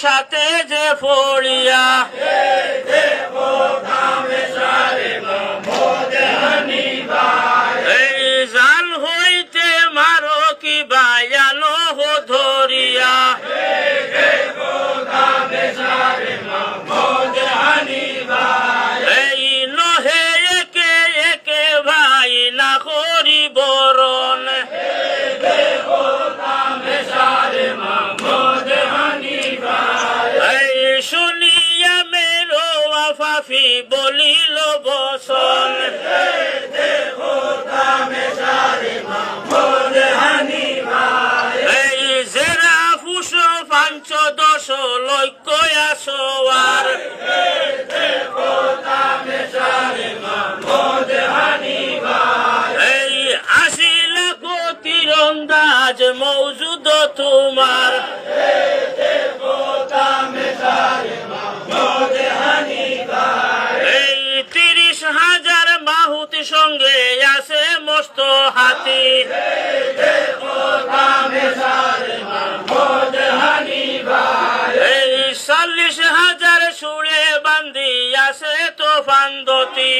সাথে যে পড়িয়া এই জাল হইতে মারো কি বায়ানো হো ধরিয়া এই নহে একে একে ভাই না করি বরণ এই শুনিয়া মেরো আফাফি বলিল বসন এই জেরা ফুস পঞ্চদশ লক্ষ্য আসোয়ার এই 80 লাখ তীরন্দাজ মৌজুদ তোমার এই 30,000 মাহুত সঙ্গে আছে মস্ত হাতি এই 40,000 সুরে বান্দি আছে তো ফান্দতি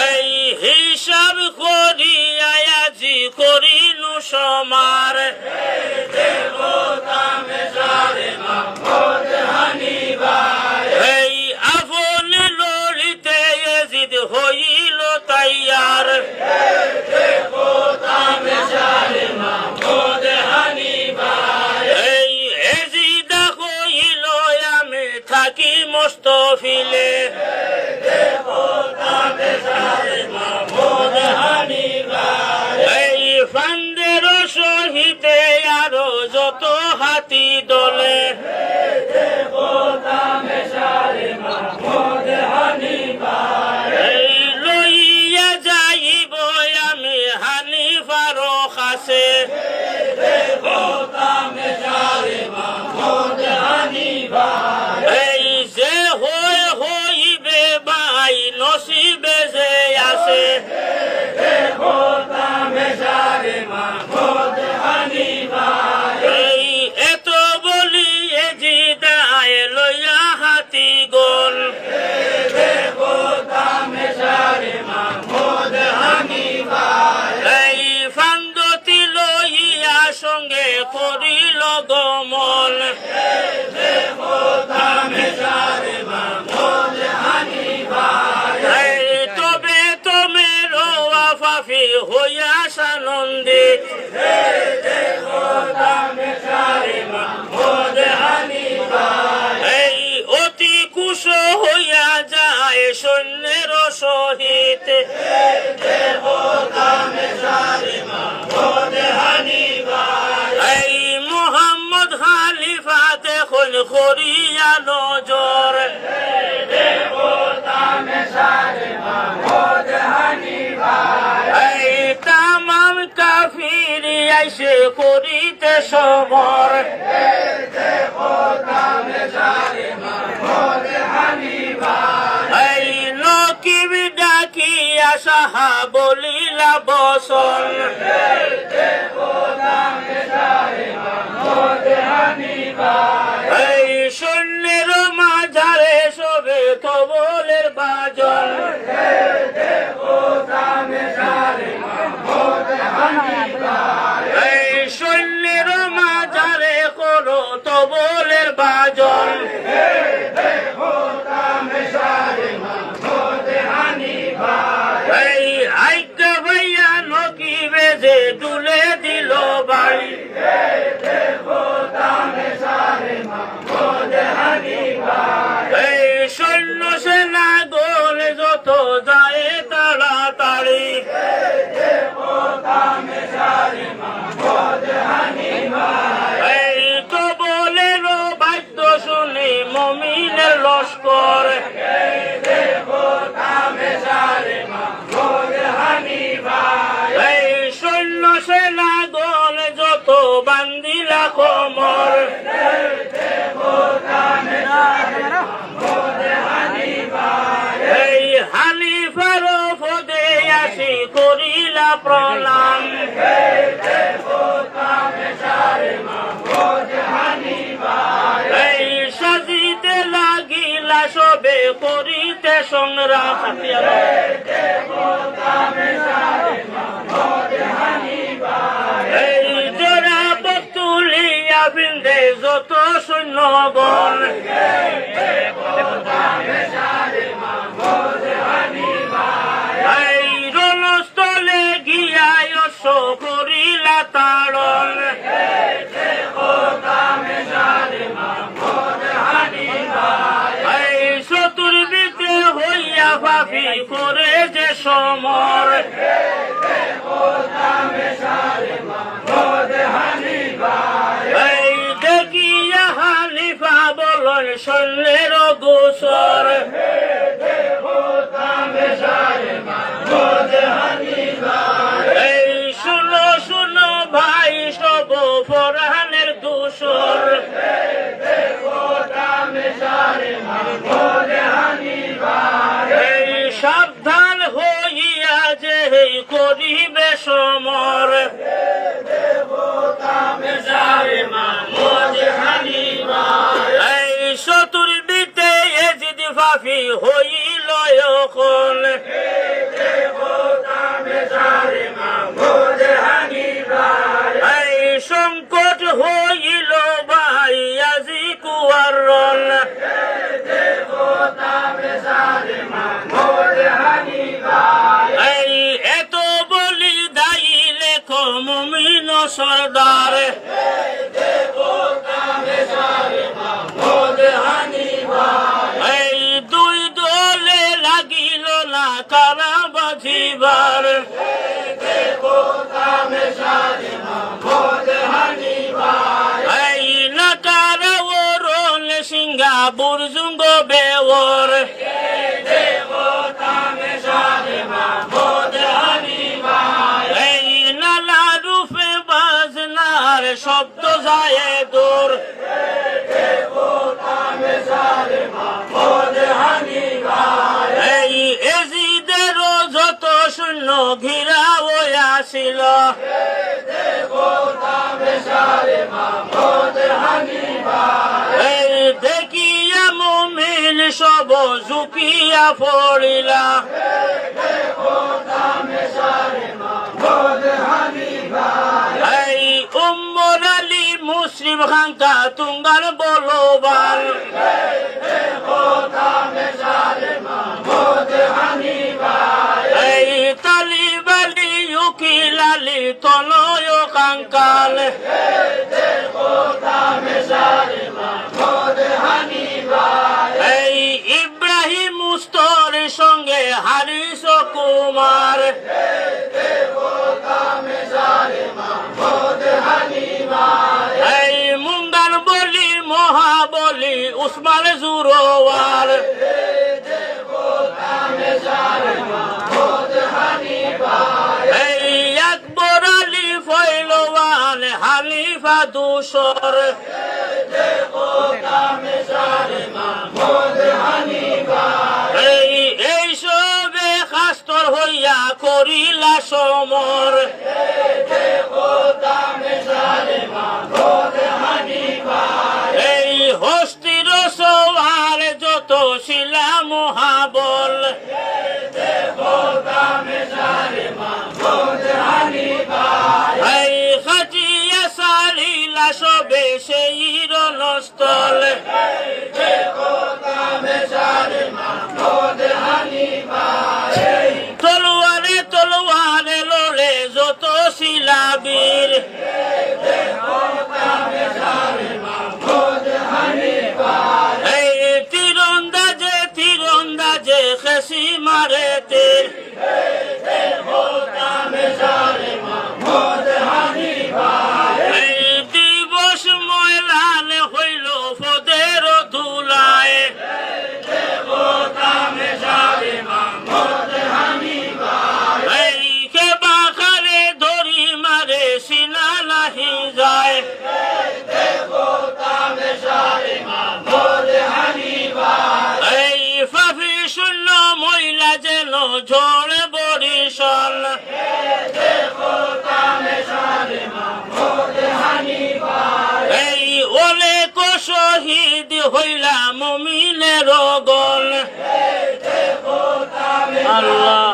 এই হিসাব করিয়া আজি করিনু সমার এই আফল লড়িতে এজিদ হইল তাইয়ার এই এজিদা হইল আমি থাকি মোস্তফিলে এই ফান্দের সহিতে আরো যত হাতি দলে এই লইয়া যাইব আমি হানিফার কাছে এই যে হইবে ভাই নসিবে যে আছে এই এত বলি এজিদায় লইয়া হাতি গোল এই ফান্দতি লইয়া সঙ্গে করিল গমন এই তবে তোমের আফাফি হইয়া সানন্দিত এই অতি কুশ হইয়া যায় সৈন্যের সহিত এই মোহাম্মদ খালিফা দেখুন করিয়া নজর এই তামাম কাফির আইসে করিতে সমর এই নকিব ডাকিয়া সাহা বলিলা বসন এই সৈন্যের মাঝারে সবে কবলের বাজন এই সৈন্যের মাঝারে করো তবলের বাজন করিলা প্রণাম এই সাজিতে লাগিলা সবে করিতে সংগ্রাম এই জোড়া বতুলিয়া বিন্দে যত সৈন্যগণ এই রণস্থলে গিয়ায় করিলা তাড়ন এই চতুর্বিদে হইয়া ভাবি করে যে সমর এই দেখিয়া হানিফা বলন সৈন্যের গোসর এই শুনো শুনো ভাই সব ফরহানের দোসর এই সাবধান হইয়া যে করিবে সমর এই চতুর্দিতে এজিদ ফাফি হইল এখন এই সংকট হইল ভাই আজি কুয়ার এই এত বলি দাইলে মুমিন সর্দার এই দুই দলে লাগিল না কারা বাজিবার এই না কারা ওরল সিংহা বুরজুঙ্গ বেওর এই নালা রূপে বাজনার শব্দ যায় দূর এই এজিদের যত শূন্য ঘিরা আসিল এই দেখিয়া মুমিন সব ঝুঁকিয়া পড়িলা এই উম্মর আলী মুসলিম খাঙ্কা তুঙ্গার বলবান এই তালিব আলী উকিল আলী তনয় কাঙ্কাল এই ইব্রাহিম মুস্তর সঙ্গে হারিস কুমার এই মুঙ্গার বলি মহাবলি উসমান জুরোয়ার এই আকবর আলী ফয়লওয়ান হানিফা দুসর এই সবে খাস্তর হইয়া করিলা সমর এই হস্তির সওয়ার যত শিলা মহাবল এই খাটিয়া সারিলা সবে সেই রণস্থল তলোয়ারে তলোয়ারে লড়ে যত শিলাবীর এই তীরন্দাজে খেসি মারে তীর এই দিবস ময়লান হইল ফদের ধুলায় এই খেবা খারে ধরি মারে সিনা নাহি যায় এই ফাফি শূন্য মহিলা যেন ঝড়ে মিশন এই অনেক শহীদ হইলা মুমিনের গণ আল্লাহ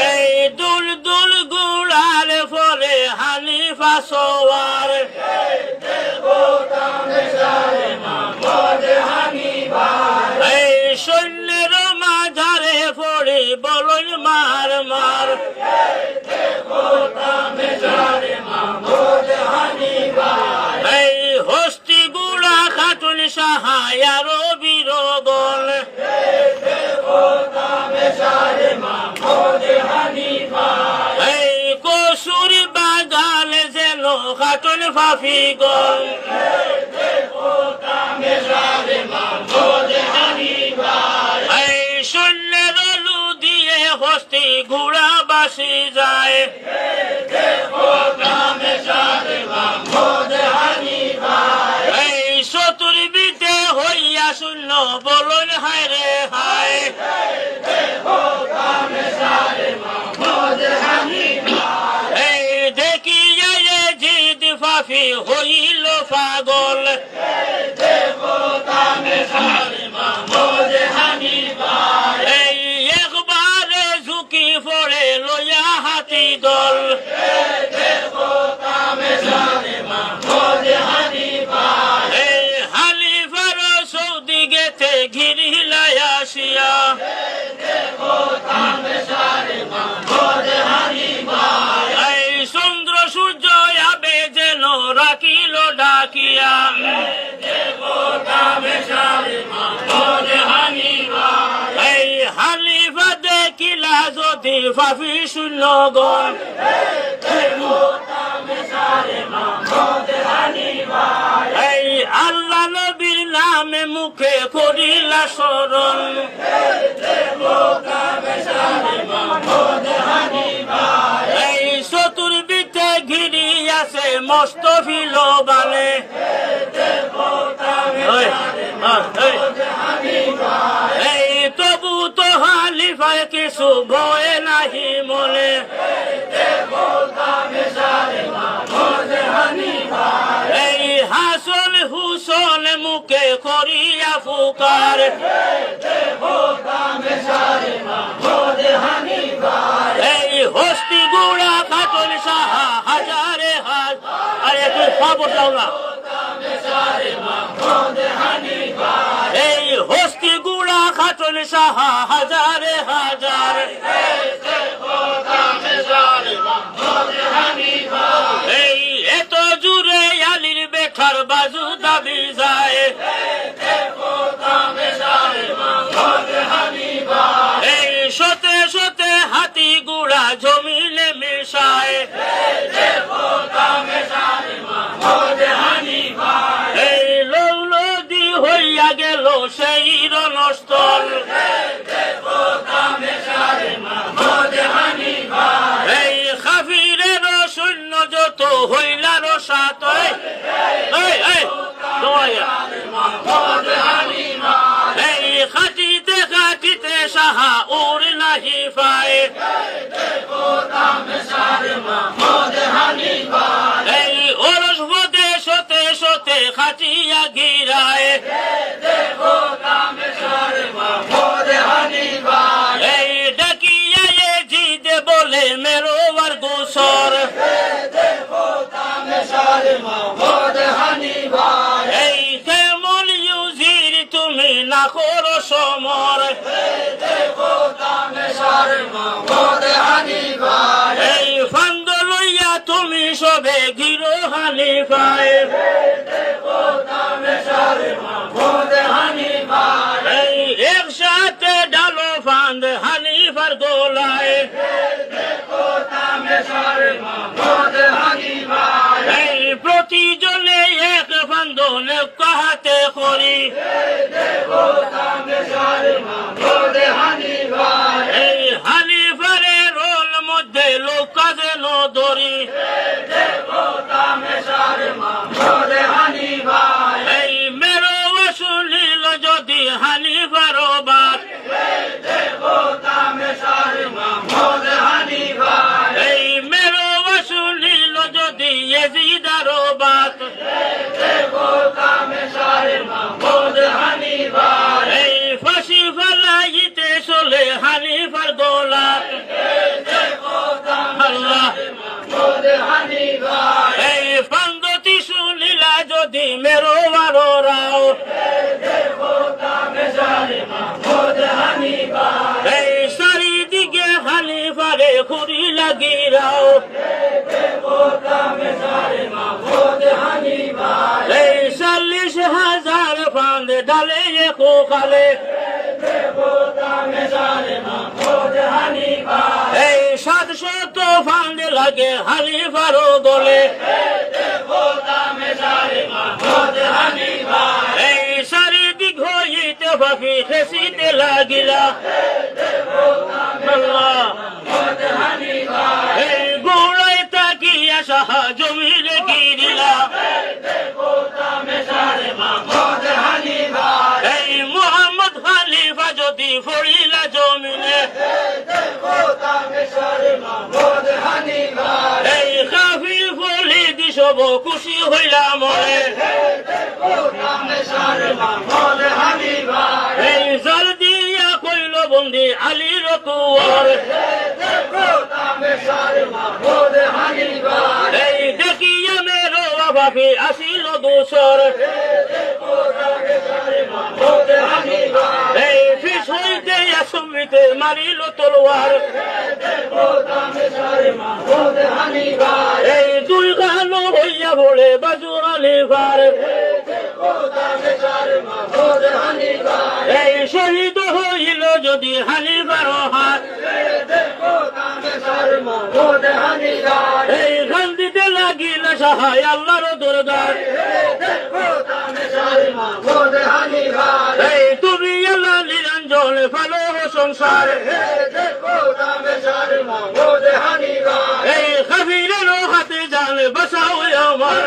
এই দুল দুল গুড়ার ফলে হানিফা সওয়ার এই সৈন্যের মাঝারে পড়ে বলই মার মার এই হস্তি গুড়া খাটুন সাহায়ার বীরগণ এই কসুর বাগান যেন খাটুন ফাফি গণ এই সৈন্যের লু দিয়ে হস্তি ঘোড়া বাসি যায় এই চতুর্বিতে হইয়া শূন্য বলুন হায় রে হায় এই দেখিয়া জিদ ফাফি হইল পাগল এই একবারে ঝুঁকি পড়ে লইয়া হাতি দল এই হানিফার সৌদি গেতে ঘিরিলাই আসিয়া এই চন্দ্র সূর্য আবে যেন রাখিল ডাকিয়া এই হানিফা দেখিলা যদি ফাফি শূন্য গণ এই আল্লাহ নবীর নামে মুখে করিলা স্মরণ এই চতুর্বিতে ঘিরি আছে মস্ত ফিল বানে এই তবু তো হালিফায় কিছু ভয় নাহি মনে এই হাসন হুসন মুখে করিয়া ফুকার এই হস্তি গুড়া খাটুন সাহা হাজারে হাজ আরে তুই খবর দাও না এই হস্তি গুড়া খাটুন সাহা হাজারে হাজার এই এত জুড়ে আলির বেঠার বাজু দাবি যায় এই সতে সতে হাতি গুড়া জমিলে মিশায় এই লৌলদি হইয়া গেল সেই রণস্থল এই খাফিরের সৈন্য যত হইলার সাত এই খাটিতে খাটিতে সাহা উর নাহি পায় এই ওরস বদে সতে সতে খাটিয়া গিরায় এই ডাকিয়া জিদে বলে মেরোবার গোসর এই কেমন ইউজির তুমি না করো সমর এই ফান্দ লইয়া তুমি সবে গিরো হানিফায় এই একসাথে ডালো ফান্দ হানিফার গোলায় এই প্রতিজনে এক ফান্দন কাহাতে করি এই হানিফারে রোল মধ্যে লোক যেন দরি এই মেরো শুনিল যদি হানিফার বাত এই পান্দতি শুনিলা যদি মেরো মারো রাও এই চারিদিকে হানিফারে খুরি লাগি রাও এই 40,000 ফান্দ ডালে রেখো খালে এই 700 ফান্দ লাগে হানিফারো দলে এই চারিদিক হইতে ভাবি খেসিতে লাগিলা এই গোড়ায় তাকিয়া সাহা জমিলে গিরিলা এই মোহাম্মদ খালিফা যদি ফড়িলা জমিনে এই কাফির ফলি দিশব খুশি হইলা মরে এই জল দিয়া কইল বন্দি আলীর কুয়ার এই দেখিয়া মেরো বাপি আসিল দোসর এই ফিস হইতে আসমিতে মারিল তলোয়ার এই 2 গালো হইয়া বলে বাজুর আলিফার এই শহীদ হইল যদি হানিফার হাত এই গান্ধিতে লাগিল সহায় আল্লাহর দরদার এই তুমি আল্লাহ নিরঞ্জন ভালো সংসার এই কাফিরের হাতে জান বসাও আমার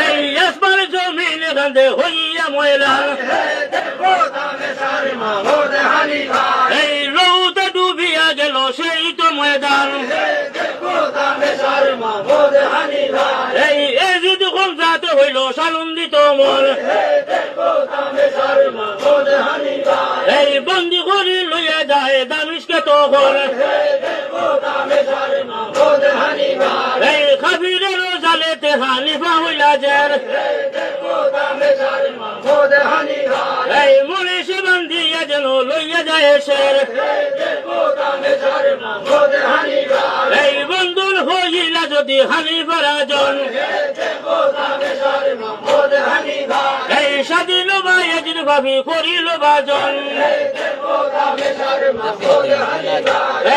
এই আসমান জমিন গন্ধে হইয়া ময়লান এই রৌদে ডুবিয়া গেল সেই তো ময়দান এই এজিদ খোলজাতে হইল সানন্দিত মন এই বন্দি করি লইয়া যায় দামিশকে তখন এই কাফিরের জালেতে হানিফা হইলা জের এই মনীষে বান্ধিয়া যেন লইয়া যায় শের এই বন্ধুর হইলা যদি হানিফার জন এই স্বাধীন বায়াজির ভাবি করিল বাজন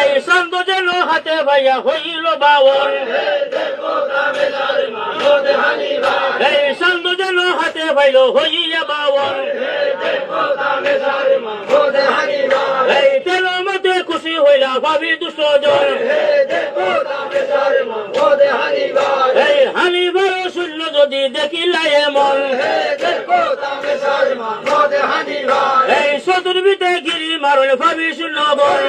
এই সন্ত যেন হাতে ভাইয়া হইল বাবন এই সন্ত যেন হাতে ভাইল হইয়া বাবন এই তেল মতে খুশি হইলা ভাবি 200 জন এই হানিবার শূন্য যদি দেখিলা এমন এই চতুর্বিতে গিরি মারল ভাবি শূন্য বল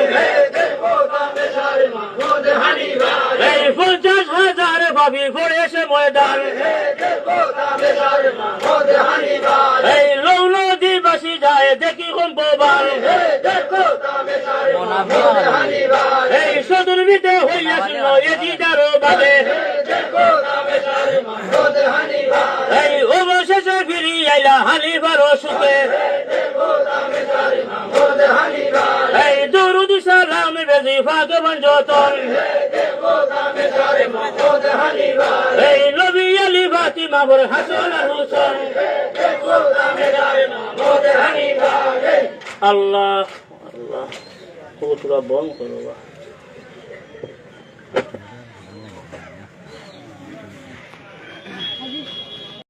এই 50,000 ভাবি পড়েছে ময়দান এই লৌ নদীবাসী যায় দেখি কম্পবান এই চতুর্বিতে হইয়া শূন্য এজিদারও বাদে এই অবশেষে ফিরি আইলা হানিফার সুখে এই দরুদ সালাম বেজি ভাগবান যতন এই নবী আলী ফাতিমা বর হাসান হুসেন আল্লাহ আল্লাহ খুব বন্ধ করো।